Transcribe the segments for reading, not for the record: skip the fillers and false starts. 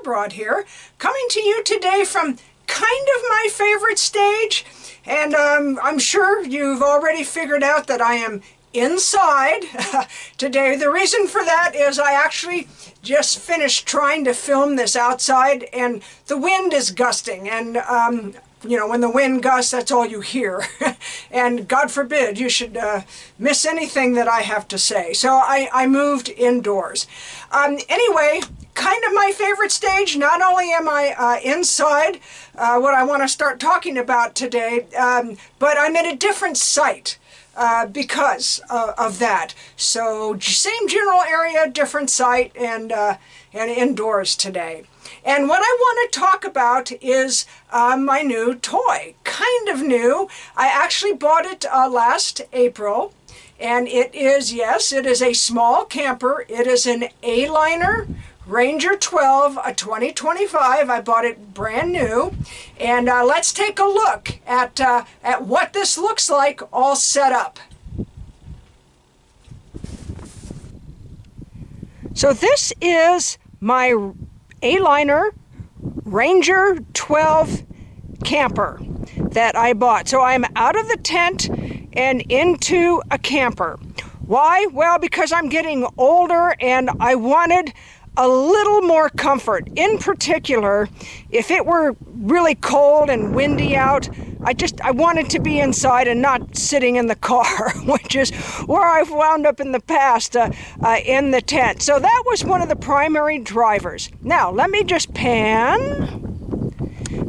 Broad here, coming to you today from kind of my favorite stage, and I'm sure you've already figured out that I am inside today. The reason for that is I actually just finished trying to film this outside, and the wind is gusting, and you know, when the wind gusts, that's all you hear. And God forbid you should miss anything that I have to say. So I moved indoors. Anyway, kind of my favorite stage. Not only am I inside, what I want to start talking about today, but I'm at a different site because of that. So same general area, different site, and indoors today. And what I want to talk about is my new toy. Kind of new. I actually bought it last April, and it is, yes, it is a small camper. It is an Aliner Ranger 12, a 2025. I bought it brand new, and let's take a look at what this looks like all set up. So this is my Aliner Ranger 12 camper that I bought. So I'm out of the tent and into a camper. Why? Well, because I'm getting older and I wanted a little more comfort. In particular, if it were really cold and windy out, I wanted to be inside and not sitting in the car, which is where I've wound up in the past, in the tent. So that was one of the primary drivers. Now, let me just pan,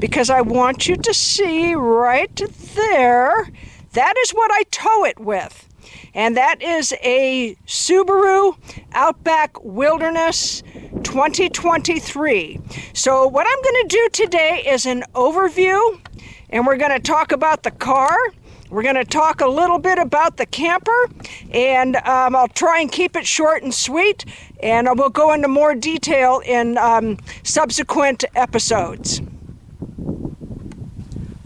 because I want you to see right there. That is what I tow it with. And that is a Subaru Outback Wilderness 2023. So what I'm going to do today is an overview, and we're going to talk about the car. We're going to talk a little bit about the camper, and I'll try and keep it short and sweet, and we'll go into more detail in subsequent episodes.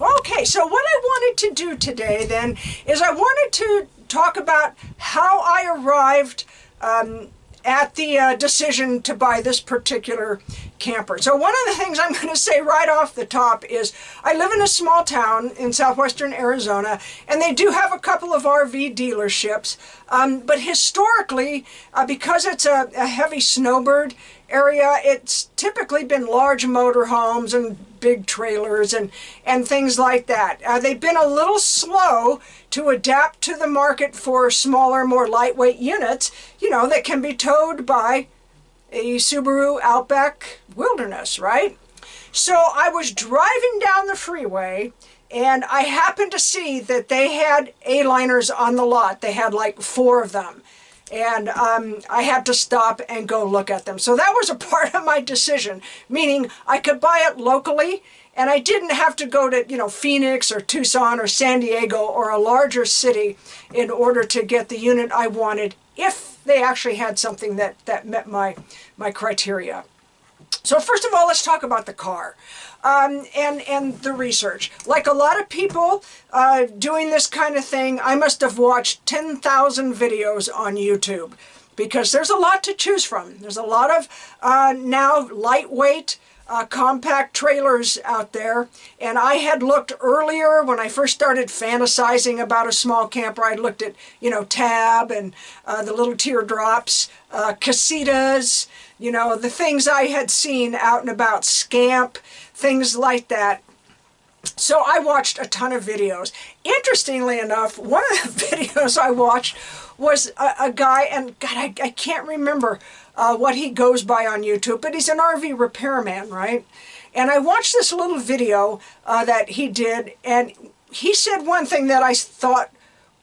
Okay, so what I wanted to do today then is I wanted to talk about how I arrived at the decision to buy this particular camper. So one of the things I'm going to say right off the top is I live in a small town in southwestern Arizona, and they do have a couple of RV dealerships, but historically, because it's a heavy snowbird area, it's typically been large motorhomes and big trailers and things like that. They've been a little slow to adapt to the market for smaller, more lightweight units, you know, that can be towed by a Subaru Outback Wilderness, right? So I was driving down the freeway, and I happened to see that they had A-liners on the lot. They had like 4 of them. And I had to stop and go look at them. So that was a part of my decision, meaning I could buy it locally, and I didn't have to go to, you know, Phoenix or Tucson or San Diego or a larger city in order to get the unit I wanted, if they actually had something that met my criteria. So first of all, let's talk about the car. And the research. Like a lot of people doing this kind of thing, I must have watched 10,000 videos on YouTube, because there's a lot to choose from. There's a lot of now lightweight compact trailers out there, and I had looked earlier when I first started fantasizing about a small camper. I looked at, you know, Tab and the little teardrops, Casitas, you know, the things I had seen out and about, Scamp, things like that. So I watched a ton of videos. Interestingly enough, one of the videos I watched was a guy, and God, I can't remember what he goes by on YouTube, but he's an RV repairman, right? And I watched this little video that he did, and he said one thing that I thought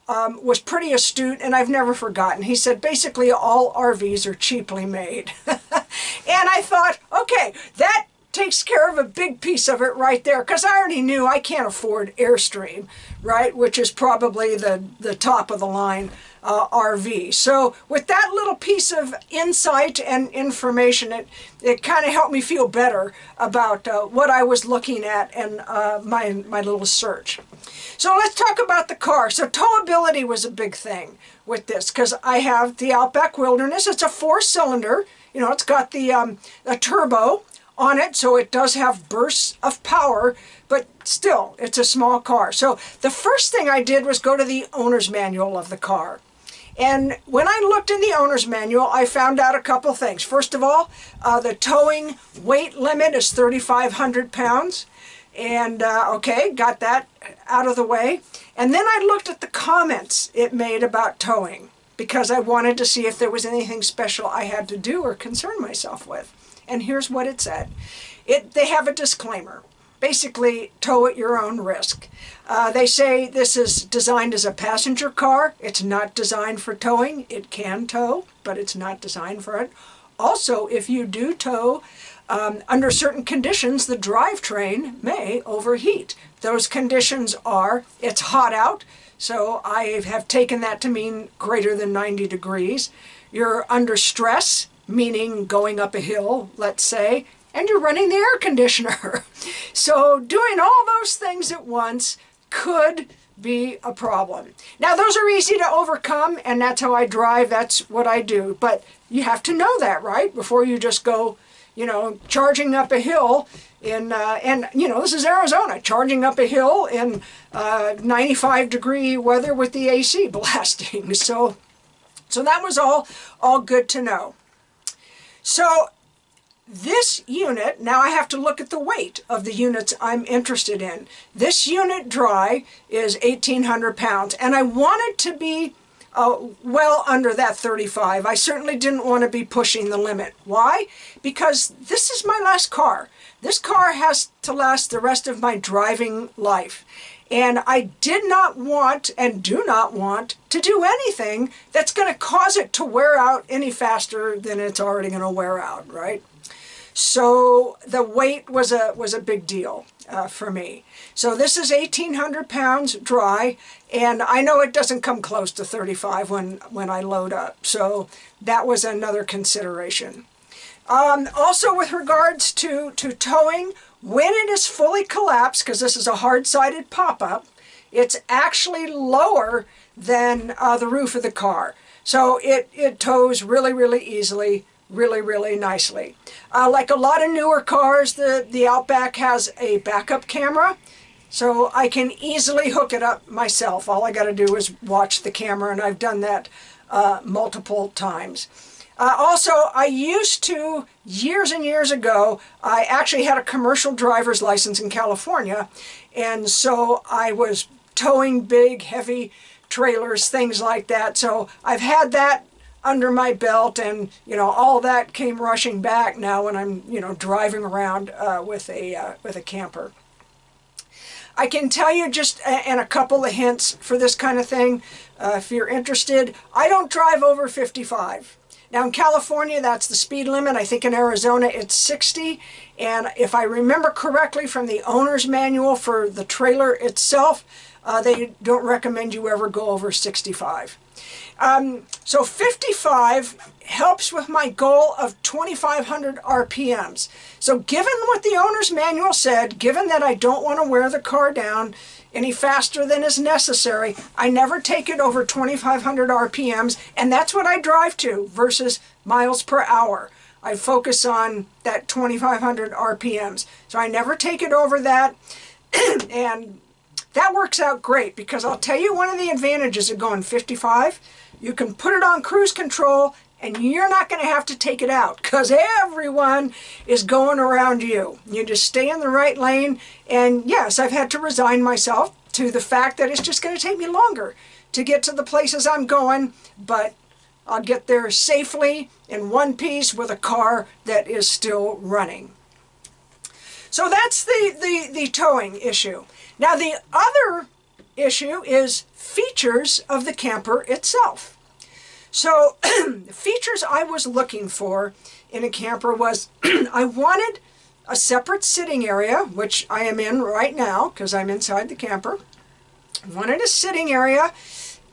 was pretty astute, and I've never forgotten. He said, basically, all RVs are cheaply made. And I thought, okay, that takes care of a big piece of it right there, because I already knew I can't afford Airstream, right, which is probably the top of the line RV. So with that little piece of insight and information, it kind of helped me feel better about what I was looking at and my little search. So let's talk about the car. So towability was a big thing with this, because I have the Outback Wilderness. It's a 4-cylinder. You know, it's got the a turbo on it, so it does have bursts of power, but still, it's a small car. So the first thing I did was go to the owner's manual of the car. And when I looked in the owner's manual, I found out a couple things. First of all, the towing weight limit is 3,500 pounds. And okay, got that out of the way. And then I looked at the comments it made about towing, because I wanted to see if there was anything special I had to do or concern myself with. And here's what it said. They have a disclaimer. Basically, tow at your own risk. They say this is designed as a passenger car. It's not designed for towing. It can tow, but it's not designed for it. Also, if you do tow, under certain conditions, the drivetrain may overheat. Those conditions are, it's hot out, so I have taken that to mean greater than 90 degrees. You're under stress, meaning going up a hill, let's say, and you're running the air conditioner. So doing all those things at once could be a problem. Now, those are easy to overcome, and that's how I drive, that's what I do. But you have to know that, right? Before you just go, you know, charging up a hill in, and, you know, this is Arizona, charging up a hill in 95-degree weather with the AC blasting. So that was all good to know. So this unit, now I have to look at the weight of the units I'm interested in. This unit dry is 1,800 pounds, and I wanted to be well under that 35. I certainly didn't want to be pushing the limit. Why? Because this is my last car. This car has to last the rest of my driving life. And I did not want and do not want to do anything that's going to cause it to wear out any faster than it's already going to wear out, right? So the weight was a big deal for me. So this is 1,800 pounds dry, and I know it doesn't come close to 35 when I load up. So that was another consideration. Also with regards to towing, when it is fully collapsed, because this is a hard-sided pop-up, it's actually lower than the roof of the car. So it tows really, really easily, really, really nicely. Like a lot of newer cars, the Outback has a backup camera, so I can easily hook it up myself. All I got to do is watch the camera, and I've done that multiple times. Also, I used to, years and years ago, I actually had a commercial driver's license in California, and so I was towing big, heavy trailers, things like that. So I've had that under my belt, and you know, all that came rushing back now when I'm, you know, driving around with a camper. I can tell you just, and a couple of hints for this kind of thing, if you're interested, I don't drive over 55. Now in California, that's the speed limit. I think in Arizona it's 60. And if I remember correctly from the owner's manual for the trailer itself, they don't recommend you ever go over 65. So 55 helps with my goal of 2,500 RPMs. So given what the owner's manual said, given that I don't want to wear the car down any faster than is necessary, I never take it over 2,500 RPMs, and that's what I drive to versus miles per hour. I focus on that 2,500 RPMs. So I never take it over that, and that works out great, because I'll tell you one of the advantages of going 55, you can put it on cruise control and you're not going to have to take it out because everyone is going around you. You just stay in the right lane, and yes, I've had to resign myself to the fact that it's just going to take me longer to get to the places I'm going, but I'll get there safely in one piece with a car that is still running. So that's the towing issue. Now the other issue is features of the camper itself. So the features I was looking for in a camper was I wanted a separate sitting area, which I am in right now because I'm inside the camper. I wanted a sitting area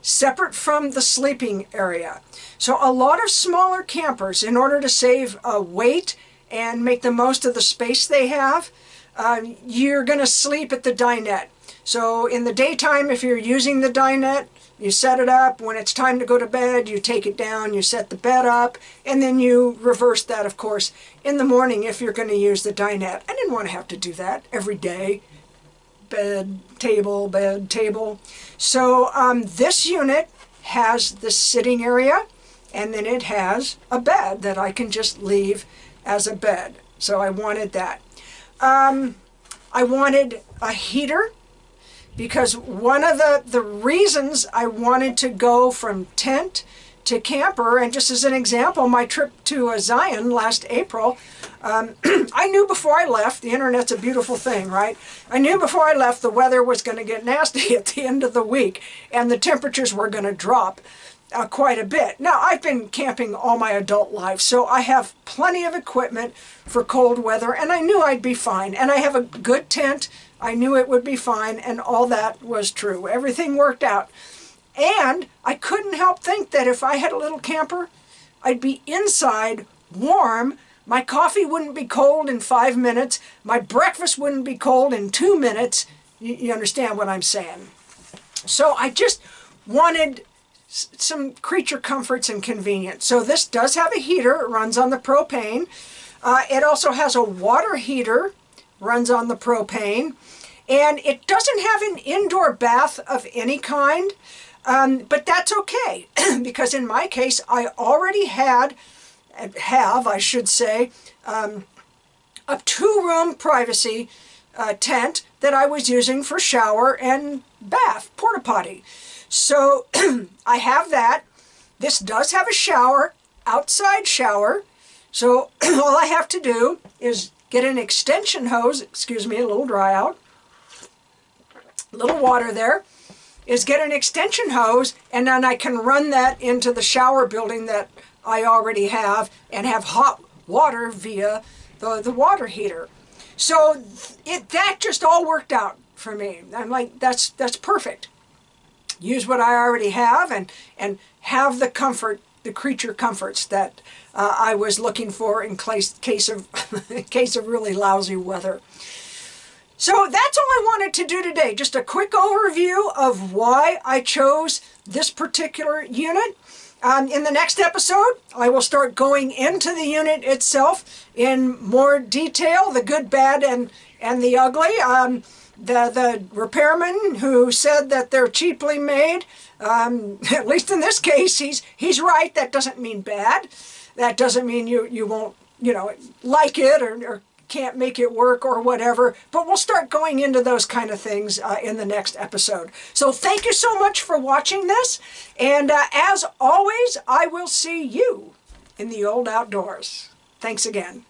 separate from the sleeping area. So a lot of smaller campers, in order to save weight and make the most of the space they have, you're going to sleep at the dinette. So in the daytime, if you're using the dinette, You set it up. When it's time to go to bed, you take it down, you set the bed up, and then you reverse that, of course, in the morning if you're going to use the dinette. I didn't want to have to do that every day. Bed, table. So this unit has the sitting area, and then it has a bed that I can just leave as a bed. So I wanted that. I wanted a heater, because one of the reasons I wanted to go from tent to camper, and just as an example, my trip to Zion last April, I knew before I left, the internet's a beautiful thing, right? I knew before I left the weather was going to get nasty at the end of the week, and the temperatures were going to drop quite a bit. Now, I've been camping all my adult life, so I have plenty of equipment for cold weather, and I knew I'd be fine. And I have a good tent. I knew it would be fine, and all that was true. Everything worked out. And I couldn't help think that if I had a little camper, I'd be inside warm. My coffee wouldn't be cold in 5 minutes. My breakfast wouldn't be cold in 2 minutes. You understand what I'm saying? So I just wanted some creature comforts and convenience. So this does have a heater. It runs on the propane. It also has a water heater, runs on the propane. And it doesn't have an indoor bath of any kind, but that's okay, because in my case, I already have, I should say, a 2-room privacy tent that I was using for shower and bath, porta potty. So I have that. This does have a shower, outside shower. So all I have to do is get an extension hose, excuse me, a little dry out, a little water there, is get an extension hose, and then I can run that into the shower building that I already have and have hot water via the water heater. So that just all worked out for me. I'm like, that's perfect. Use what I already have and have the comfort, the creature comforts that I was looking for in case of really lousy weather. So that's all I wanted to do today. Just a quick overview of why I chose this particular unit. In the next episode, I will start going into the unit itself in more detail, the good, bad, and the ugly. The repairman who said that they're cheaply made, at least in this case, he's right. That doesn't mean bad. That doesn't mean you won't, like it or can't make it work or whatever. But we'll start going into those kind of things in the next episode. So thank you so much for watching this. And as always, I will see you in the old outdoors. Thanks again.